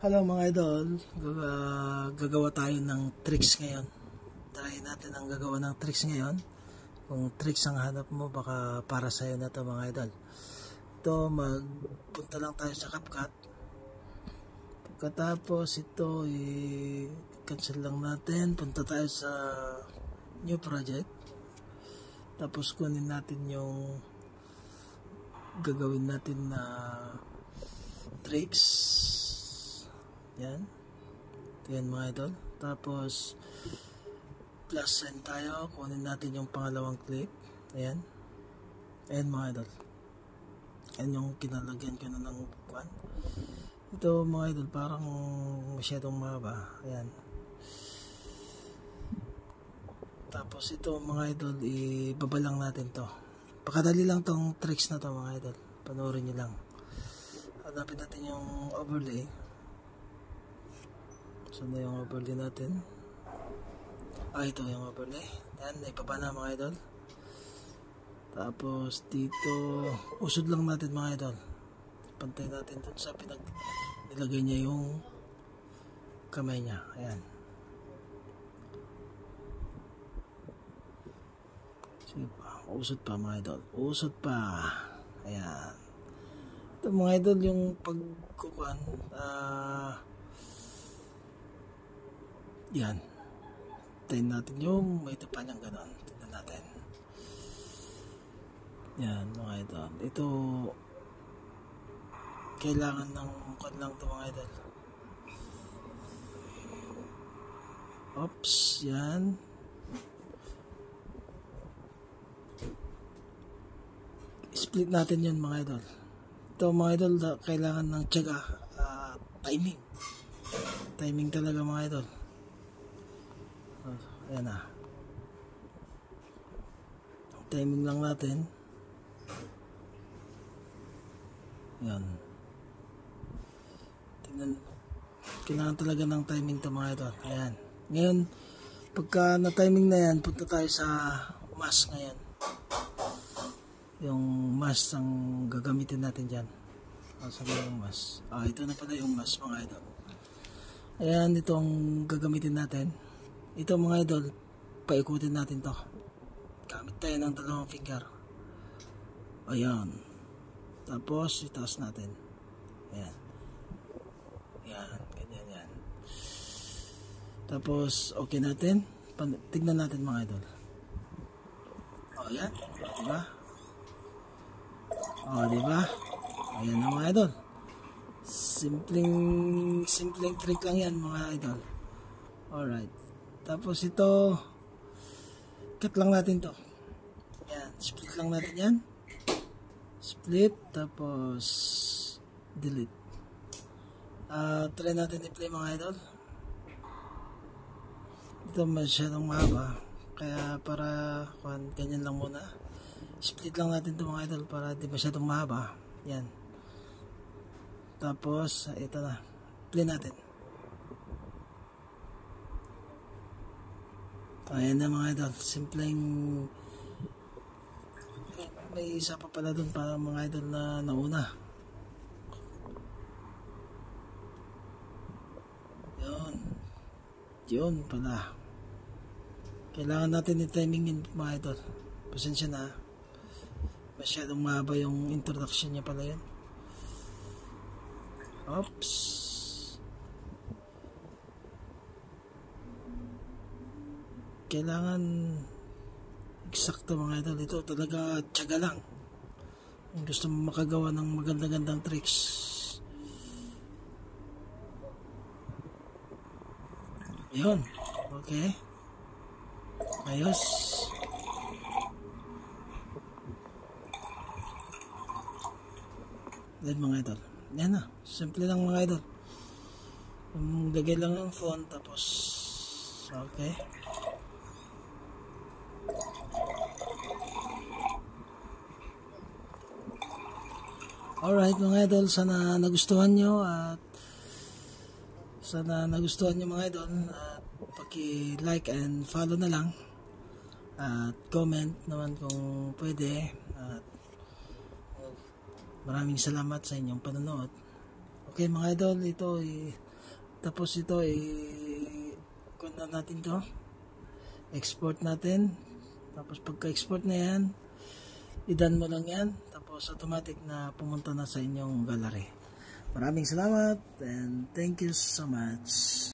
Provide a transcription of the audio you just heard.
Hello mga idol, gagawa tayo ng tricks ngayon. Try natin ang gagawa ng tricks ngayon. Kung tricks ang hanap mo, baka para sa'yo na to mga idol. Ito, magpunta lang tayo sa CapCut. Pagkatapos ito, i-cancel lang natin. Punta tayo sa new project. Tapos kunin natin yung gagawin natin na tricks. Yan. Ito yan mga idol. Tapos plus sign tayo. Kunin natin yung pangalawang clip. Ayan. Ayan mga idol. Ayan yung kinalagyan ko na ng kwan. Ito mga idol, parang masyadong mahaba. Ayan. Tapos ito mga idol, ibabalang natin to. Pakadali lang tong tricks na to mga idol. Panoorin nyo lang. Hanapin natin yung overlay. Saan na yung overlay natin? Ito yung overlay. Yan, naipaba na mga idol. Tapos dito, usod lang natin mga idol. Pantay natin dun sa nilagay niya yung kamay niya. Ayan. Sige pa, usod pa mga idol. Usod pa. Ayan. Ito mga idol, yung pagkukuhan, yan. Tayin natin yung may tapa niyang ganon. Tignan natin. Yan mga idol. Ito, kailangan ng kwan lang ito mga idol. Oops, yan. Split natin yan mga idol. Ito mga idol, kailangan ng tiyaga, timing. Timing talaga mga idol. Ayan na. Timing lang natin. Ayan. Tingnan. Kailangan talaga ng timing ito mga idol. Ayan. Ngayon, pagka na-timing na yan, punta tayo sa mask ngayon. Yung mask ang gagamitin natin dyan. Saan ba yung mask? Ito na pala yung mask mga idol. Ayan, ito ang gagamitin natin. Ito mga idol, paikutin natin to. Gamit tayo ng dalawang finger. Ayan. Tapos, itaas natin. Ayan. Ayan, ganyan yan. Tapos, okay natin. Tignan natin mga idol. Ayan. Diba? Diba? Ayan na mga idol. Simpleng trick lang yan mga idol. Alright. Tapos ito, cut lang natin to. Yan, split lang natin yan. Split, tapos delete. Try natin i-play mga idol. Ito masyadong mahaba. Kaya para ganyan lang muna. Split lang natin to mga idol para di masyadong mahaba. Yan. Tapos, ito na. Play natin. Ayan na mga idol, simpleng may isa pa pala dun para mga idol na nauna. Yun pala. Kailangan natin i-timing yun mga idol. Pasensya na, masyadong mahaba yung introduction niya pala yun. Oops. Kailangan eksakto mga idol. Ito talaga tiyaga lang. Kung gusto mo makagawa ng maganda-gandang tricks. Yun. Okay. Ayos. Yan mga idol. Yan na. Simple lang mga idol. Lagay lang ang font tapos okay. Alright mga idol, sana nagustuhan nyo at mga idol at paki-like and follow na lang at comment naman kung pwede at maraming salamat sa inyong panonood. Okay mga idol, ito Tapos ito kunin na natin to, export natin. Tapos pagka-export na yan, i-done mo lang yan, tapos automatic na pumunta na sa inyong gallery. Maraming salamat and thank you so much.